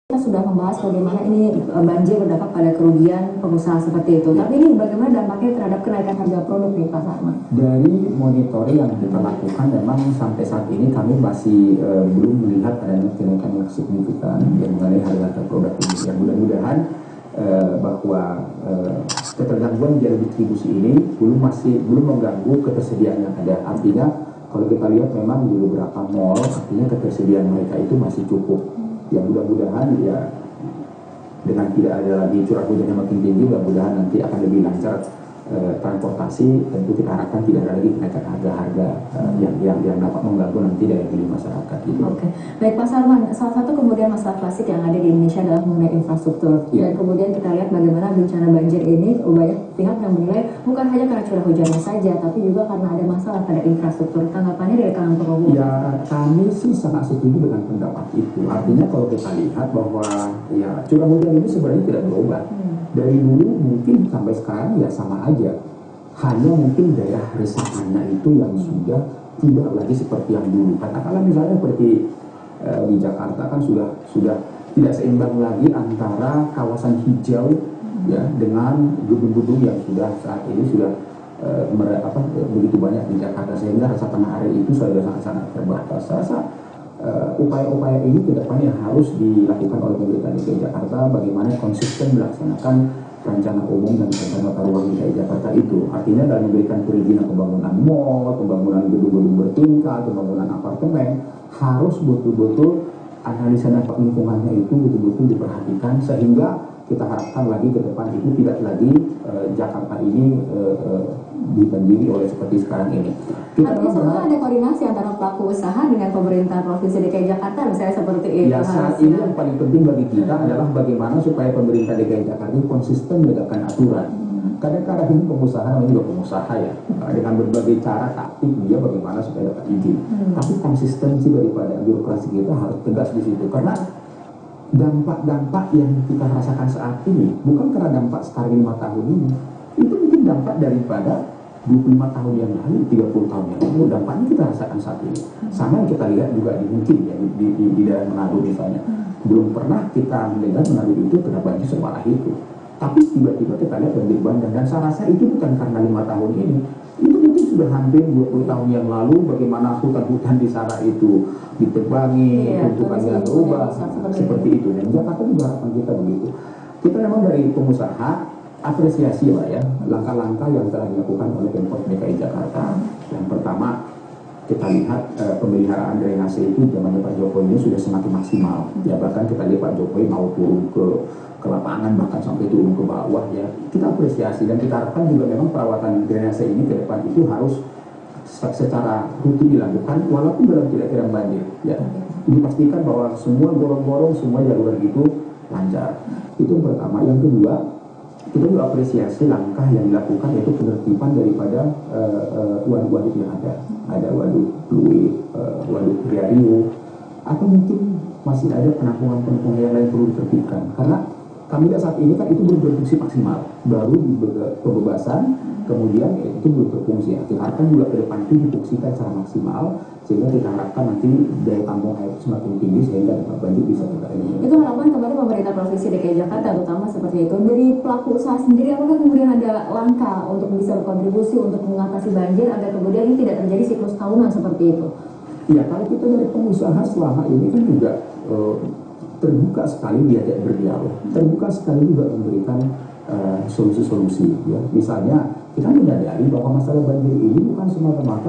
Kita sudah membahas bagaimana ini banjir berdampak pada kerugian pengusaha seperti itu. Tapi ini bagaimana dampaknya terhadap kenaikan harga produk nih Pak Sarman? Dari monitoring yang kita lakukan memang sampai saat ini kami masih belum melihat adanya kenaikan yang signifikan yang mengenai harga produk ini. Yang mudah-mudahan bahwa ketergangguan di distribusi ini belum mengganggu ketersediaan yang ada. Artinya kalau kita lihat memang di beberapa mall artinya ketersediaan mereka itu masih cukup. Yang mudah-mudahan ya dengan tidak ada lagi curah hujan yang makin tinggi, mudah-mudahan nanti akan lebih lancar transportasi. Tentu kita harapkan tidak ada lagi kenaikan harga-harga yang dapat mengganggu nanti daya beli masyarakat gitu. Oke, baik Pak Sarman, salah satu kemudian masalah klasik yang ada di Indonesia adalah mengenai infrastruktur. Dan kemudian kita lihat bagaimana bencana banjir ini banyak pihak yang menilai bukan hanya karena curah hujannya saja, tapi juga karena ada masalah pada infrastruktur. Tanggapannya dari kalangan pengguna? Ya, kami sih sangat setuju dengan pendapat itu. Artinya kalau kita lihat bahwa ya curah hujan ini sebenarnya tidak berubah. Dari dulu mungkin sampai sekarang ya sama aja. Hanya mungkin daya resapannya itu yang sudah tidak lagi seperti yang dulu. Katakanlah misalnya seperti di Jakarta kan sudah tidak seimbang lagi antara kawasan hijau ya dengan gedung-gedung yang sudah saat ini sudah begitu banyak di Jakarta, sehingga rasa tanah air itu sudah sangat terbatas. Saya rasa upaya-upaya ini ke depan yang harus dilakukan oleh pemerintah DKI Jakarta, bagaimana konsisten melaksanakan rencana umum dan rencana tata ruang DKI Jakarta itu. Artinya dalam memberikan perizinan pembangunan mall, pembangunan gedung-gedung bertingkat, pembangunan apartemen, harus betul-betul analisa dampak lingkungannya itu betul-betul diperhatikan, sehingga kita harapkan lagi ke depan itu tidak lagi Jakarta ini dibanjiri oleh seperti sekarang ini. Artinya sebenarnya ada koordinasi antara pelaku usaha dengan pemerintah Provinsi DKI Jakarta, misalnya seperti itu. Ya, saat ini yang paling penting bagi kita adalah bagaimana supaya pemerintah DKI Jakarta ini konsisten menegakkan aturan. Kadang-kadang ini pengusaha, namanya juga pengusaha ya, dengan berbagai cara taktik dia bagaimana supaya dapat izin. Tapi konsistensi daripada birokrasi kita harus tegas di situ, karena dampak-dampak yang kita rasakan saat ini bukan karena dampak sekarang 5 tahun ini, itu mungkin dampak daripada 25 tahun yang lalu, 30 tahun yang lalu, dampaknya kita rasakan saat ini. Sama yang kita lihat juga mungkin ya di daerah Manado misalnya, belum pernah kita mendengar Manado itu kena banjir separah itu. Tapi tiba-tiba kita lihat banjir bandang, dan saya rasa itu bukan karena 5 tahun ini, itu mungkin sudah hampir 20 tahun yang lalu, bagaimana hutan-hutan di sana itu ditebangi, bentukannya berubah, seperti itu. Dan Jakarta juga harapan kita begitu. Kita memang dari pengusaha apresiasi lah ya, langkah-langkah yang telah dilakukan oleh Pemprov DKI Jakarta. Yang pertama, kita lihat pemeliharaan drainase itu zamannya Pak Jokowi ini sudah semakin maksimal. Ya, bahkan kita lihat Pak Jokowi mau turun ke lapangan, bahkan sampai turun ke bawah ya. Kita apresiasi, dan kita harapkan juga memang perawatan drainase ini ke depan itu harus secara rutin dilakukan walaupun dalam tidak banjir ya. Dipastikan bahwa semua gorong-gorong, semua jalur itu lancar. Itu yang pertama. Yang kedua, kita juga apresiasi langkah yang dilakukan, yaitu penertiban daripada waduk-waduk yang ada. Ada waduk Pluit, waduk Riau, atau mungkin masih ada penampungan-penampungan yang lain perlu ditertibkan. Karena kami lihat saat ini kan itu belum berfungsi maksimal, baru di pembebasan, kemudian itu belum berfungsi. Kita harapkan juga ke depan itu difungsikan secara maksimal, sehingga kita harapkan nanti daya tampung air semakin tinggi sehingga dampak banjir bisa terkendali. Itu harapan kepada pemerintah Provinsi DKI Jakarta terutama seperti itu. Dari pelaku usaha sendiri, apakah kemudian ada langkah untuk bisa berkontribusi untuk mengatasi banjir agar kemudian ini tidak terjadi siklus tahunan seperti itu? Ya, kalau kita dari pengusaha selama ini kan juga terbuka sekali diajak berdialog, terbuka sekali juga memberikan solusi-solusi ya. Misalnya kita menyadari bahwa masalah banjir ini bukan semata-mata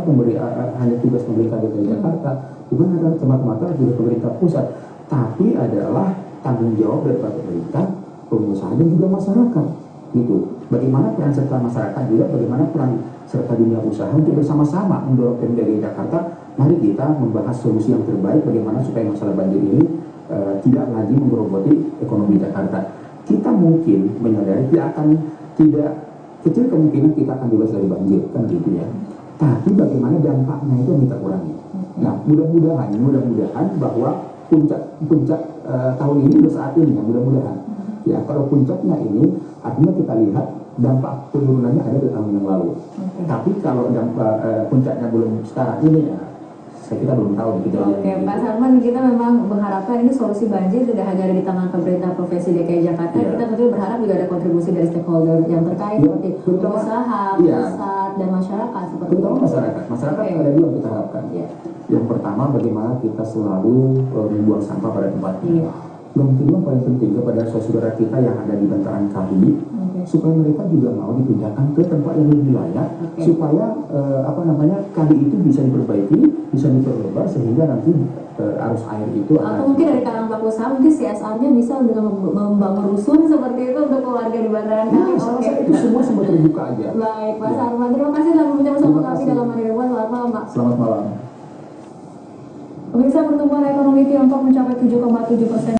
hanya tugas pemerintah DKI Jakarta, bukan ada semata-mata tugas pemerintah pusat, tapi adalah tanggung jawab dari pemerintah, pengusaha, dan juga masyarakat gitu. Bagaimana peran serta masyarakat juga, bagaimana peran serta dunia usaha untuk bersama-sama mendorong Pemprov DKI Jakarta. Mari kita membahas solusi yang terbaik bagaimana supaya masalah banjir ini tidak lagi menggerogoti ekonomi Jakarta. Kita mungkin menyadari tidak kecil kemungkinan kita akan bebas dari banjir, kan gitu ya. Tapi bagaimana dampaknya itu kita kurangi. Nah, mudah-mudahan bahwa puncak tahun ini udah saat ini ya, mudah-mudahan. Ya, kalau puncaknya ini artinya kita lihat dampak penurunannya ada di tahun yang lalu. Tapi kalau dampak puncaknya belum sekarang ini ya, kita belum tahu kejadian. Oke, Pak Sarman, kita memang berharapkan ini solusi banjir tidak hanya ada di tangan pemerintah Provinsi DKI Jakarta, kita tentunya berharap juga ada kontribusi dari stakeholder yang terkait seperti pengusaha, pusat, dan masyarakat seperti terutama itu. masyarakat ada dua yang kita harapkan. Yang pertama, bagaimana kita selalu membuang sampah pada tempatnya. Yang kedua, paling penting kepada saudara kita yang ada di bantaran kali, supaya mereka juga mau dipindahkan ke tempat yang lebih layak, supaya kali itu bisa diperbaiki, bisa diperlebar sehingga nanti arus air itu atau mungkin dari kalangan pelaku usaha mungkin CSR-nya bisa dengan membangun rusun seperti itu untuk keluarga di bantaran kali. Itu semua terbuka aja. Baik, Pak Sarman, terima kasih telah berbincang bersama kami dalam Money Report. Selamat malam, Pak. Selamat malam. Pemirsa, pertumbuhan ekonomi Tiongkok mencapai 7,7%